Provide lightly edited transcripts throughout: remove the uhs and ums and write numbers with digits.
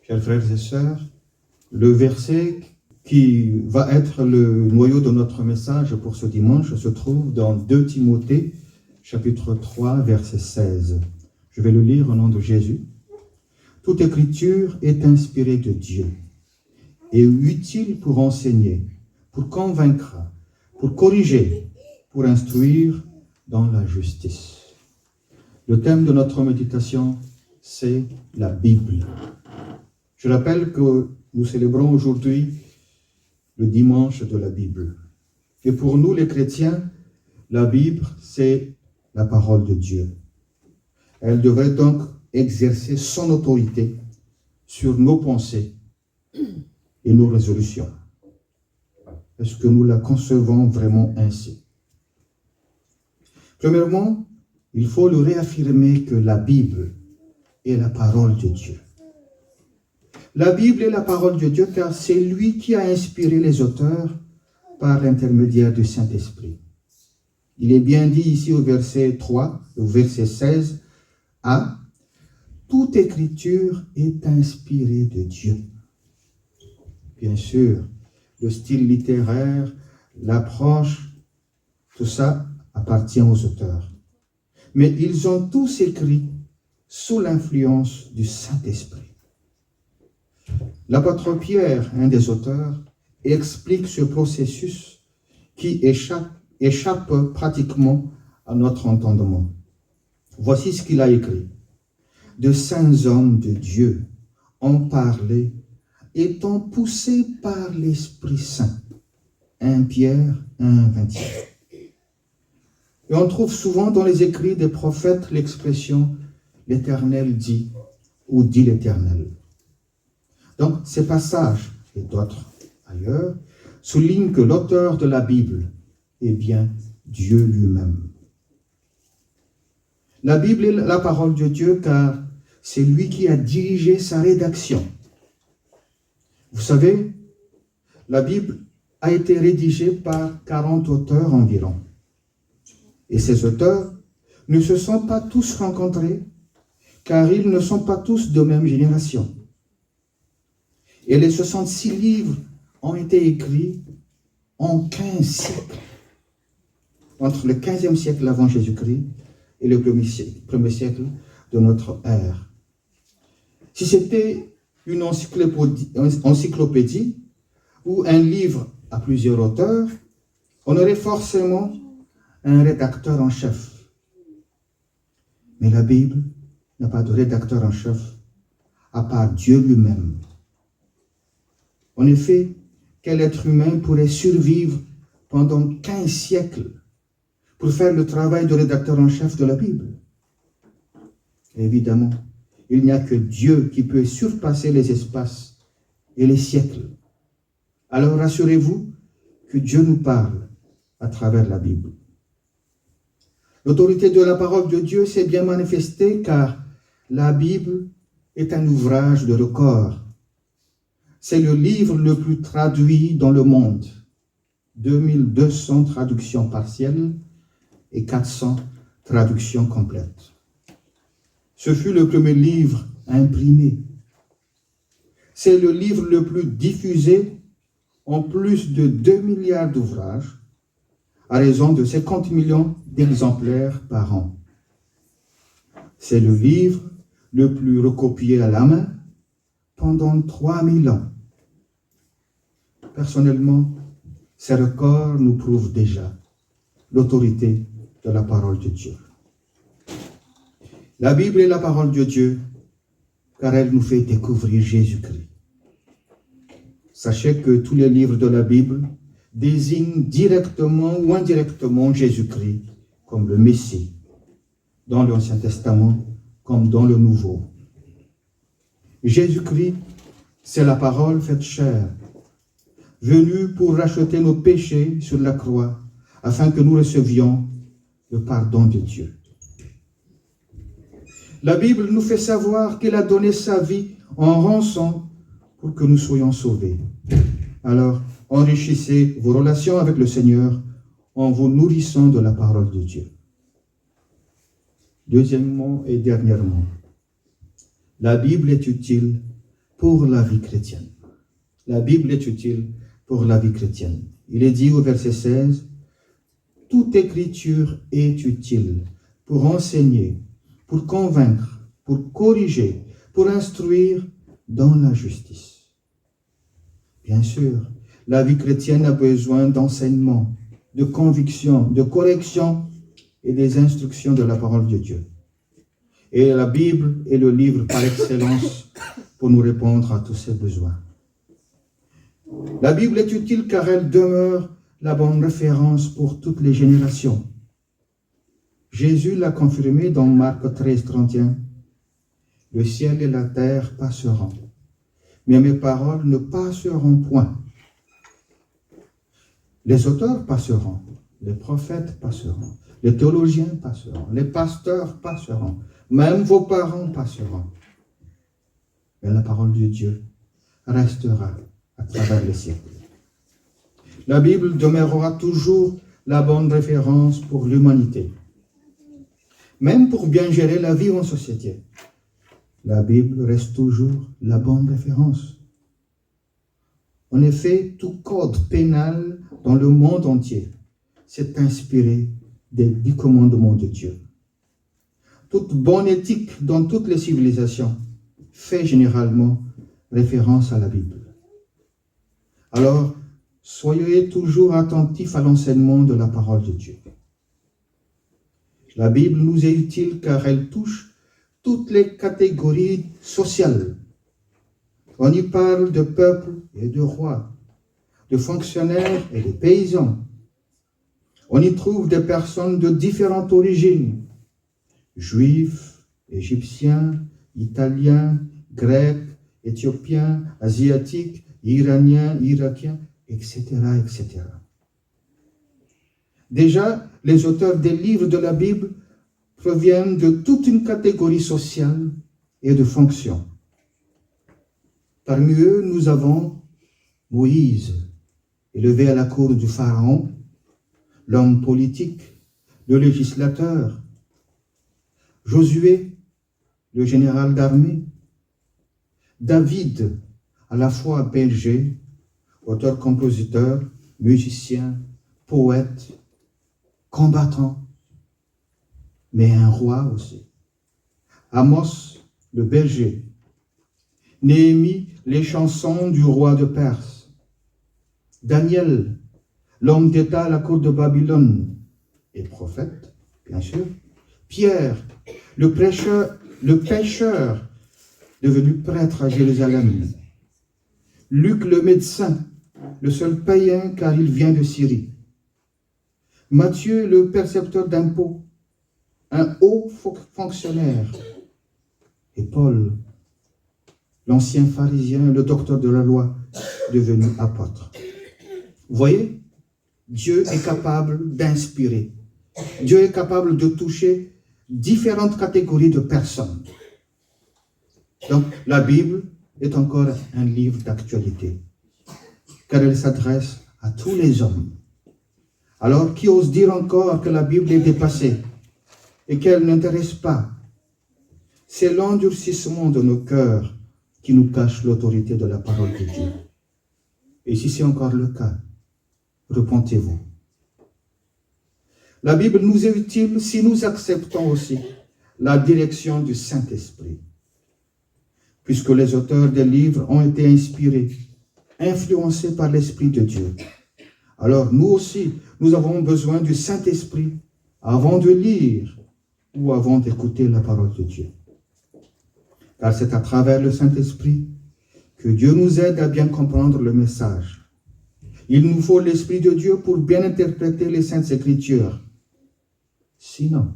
Chers frères et sœurs, le verset qui va être le noyau de notre message pour ce dimanche se trouve dans 2 Timothée, chapitre 3, verset 16. Je vais le lire au nom de Jésus. « Toute écriture est inspirée de Dieu et utile pour enseigner, pour convaincre, pour corriger, pour instruire dans la justice. » Le thème de notre méditation, c'est la Bible. Je rappelle que nous célébrons aujourd'hui le dimanche de la Bible. Et pour nous, les chrétiens, la Bible, c'est la parole de Dieu. Elle devrait donc exercer son autorité sur nos pensées et nos résolutions. Est-ce que nous la concevons vraiment ainsi? Premièrement, il faut le réaffirmer que la Bible est la parole de Dieu. La Bible est la parole de Dieu car c'est lui qui a inspiré les auteurs par l'intermédiaire du Saint-Esprit. Il est bien dit ici au verset 3, au verset 16a, « Toute écriture est inspirée de Dieu. » Bien sûr, le style littéraire, l'approche, tout ça appartient aux auteurs. Mais ils ont tous écrit sous l'influence du Saint-Esprit. L'apôtre Pierre, un des auteurs, explique ce processus qui échappe pratiquement à notre entendement. Voici ce qu'il a écrit. « De saints hommes de Dieu ont parlé, étant poussés par l'Esprit Saint. » 1 Pierre 1, 26. Et on trouve souvent dans les écrits des prophètes l'expression « l'Éternel dit » ou « dit l'Éternel ». Donc, ces passages, et d'autres ailleurs, soulignent que l'auteur de la Bible est bien Dieu lui-même. La Bible est la parole de Dieu car c'est lui qui a dirigé sa rédaction. Vous savez, la Bible a été rédigée par 40 auteurs environ. Et ces auteurs ne se sont pas tous rencontrés car ils ne sont pas tous de même génération. Et les 66 livres ont été écrits en 15 siècles, entre le 15e siècle avant Jésus-Christ et le premier siècle de notre ère. Si c'était une encyclopédie ou un livre à plusieurs auteurs, on aurait forcément un rédacteur en chef. Mais la Bible n'a pas de rédacteur en chef à part Dieu lui-même. En effet, quel être humain pourrait survivre pendant 15 siècles pour faire le travail de rédacteur en chef de la Bible? Évidemment, il n'y a que Dieu qui peut surpasser les espaces et les siècles. Alors rassurez-vous que Dieu nous parle à travers la Bible. L'autorité de la parole de Dieu s'est bien manifestée car la Bible est un ouvrage de record. C'est le livre le plus traduit dans le monde. 2200 traductions partielles et 400 traductions complètes. Ce fut le premier livre imprimé. C'est le livre le plus diffusé en plus de 2 milliards d'ouvrages, à raison de 50 millions d'exemplaires par an. C'est le livre le plus recopié à la main pendant 3000 ans. Personnellement, ces records nous prouvent déjà l'autorité de la parole de Dieu. La Bible est la parole de Dieu car elle nous fait découvrir Jésus-Christ. Sachez que tous les livres de la Bible désignent directement ou indirectement Jésus-Christ comme le Messie, dans l'Ancien Testament comme dans le Nouveau. Jésus-Christ, c'est la parole faite chair, venue pour racheter nos péchés sur la croix, afin que nous recevions le pardon de Dieu. La Bible nous fait savoir qu'il a donné sa vie en rançon pour que nous soyons sauvés. Alors, enrichissez vos relations avec le Seigneur en vous nourrissant de la parole de Dieu. Deuxièmement et dernièrement, la Bible est utile pour la vie chrétienne. La Bible est utile pour la vie chrétienne. Il est dit au verset 16, « Toute écriture est utile pour enseigner, pour convaincre, pour corriger, pour instruire dans la justice. » Bien sûr, la vie chrétienne a besoin d'enseignement, de conviction, de correction et des instructions de la parole de Dieu. Et la Bible est le livre par excellence pour nous répondre à tous ces besoins. La Bible est utile car elle demeure la bonne référence pour toutes les générations. Jésus l'a confirmé dans Marc 13, 31. « Le ciel et la terre passeront, mais mes paroles ne passeront point. » Les auteurs passeront, les prophètes passeront, les théologiens passeront, les pasteurs passeront, même vos parents passeront. Mais la parole de Dieu restera à travers les siècles. La Bible demeurera toujours la bonne référence pour l'humanité. Même pour bien gérer la vie en société, la Bible reste toujours la bonne référence. En effet, tout code pénal dans le monde entier s'est inspiré du commandement de Dieu. Toute bonne éthique dans toutes les civilisations fait généralement référence à la Bible. Alors, soyez toujours attentifs à l'enseignement de la parole de Dieu. La Bible nous est utile car elle touche toutes les catégories sociales. On y parle de peuples et de rois, de fonctionnaires et de paysans. On y trouve des personnes de différentes origines, juifs, égyptiens, italiens, grecs, éthiopiens, asiatiques, iraniens, irakiens, etc., etc. Déjà, les auteurs des livres de la Bible proviennent de toute une catégorie sociale et de fonction. Parmi eux, nous avons Moïse, élevé à la cour du Pharaon, l'homme politique, le législateur, Josué, le général d'armée, David, à la fois berger, auteur-compositeur, musicien, poète, combattant, mais un roi aussi. Amos, le berger. Néhémie, les chansons du roi de Perse. Daniel, l'homme d'État à la cour de Babylone et prophète, bien sûr. Pierre, le pêcheur devenu prêtre à Jérusalem. Luc, le médecin, le seul païen car il vient de Syrie. Matthieu, le percepteur d'impôts, un haut fonctionnaire. Et Paul, l'ancien pharisien, le docteur de la loi, devenu apôtre. Vous voyez, Dieu est capable d'inspirer. Dieu est capable de toucher différentes catégories de personnes. Donc, la Bible est encore un livre d'actualité, car elle s'adresse à tous les hommes. Alors, qui ose dire encore que la Bible est dépassée et qu'elle n'intéresse pas? C'est l'endurcissement de nos cœurs qui nous cache l'autorité de la parole de Dieu. Et si c'est encore le cas, repentez-vous. La Bible nous est utile si nous acceptons aussi la direction du Saint-Esprit, puisque les auteurs des livres ont été inspirés, influencés par l'Esprit de Dieu. Alors nous aussi, nous avons besoin du Saint-Esprit avant de lire ou avant d'écouter la parole de Dieu. Car c'est à travers le Saint-Esprit que Dieu nous aide à bien comprendre le message. Il nous faut l'Esprit de Dieu pour bien interpréter les Saintes Écritures. Sinon,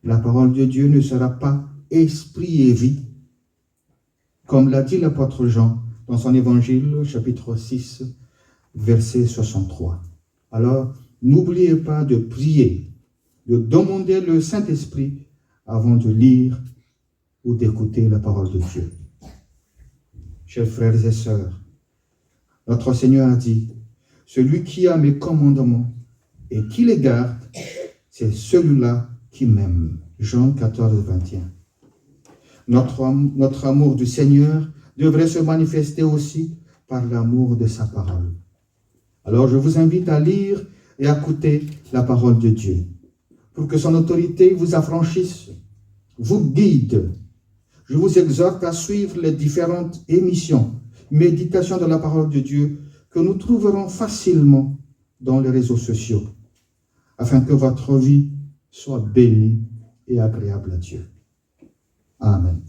la parole de Dieu ne sera pas esprit et vie, comme l'a dit l'apôtre Jean dans son évangile, chapitre 6, verset 63. Alors, n'oubliez pas de prier, de demander le Saint-Esprit avant de lire ou d'écouter la parole de Dieu. Chers frères et sœurs, notre Seigneur a dit, « Celui qui a mes commandements et qui les garde, c'est celui-là qui m'aime. » Jean 14, 21. Notre amour du Seigneur devrait se manifester aussi par l'amour de sa parole. Alors je vous invite à lire et à écouter la parole de Dieu, pour que son autorité vous affranchisse, vous guide. Je vous exhorte à suivre les différentes émissions, méditations de la parole de Dieu que nous trouverons facilement dans les réseaux sociaux, afin que votre vie soit bénie et agréable à Dieu. Amen.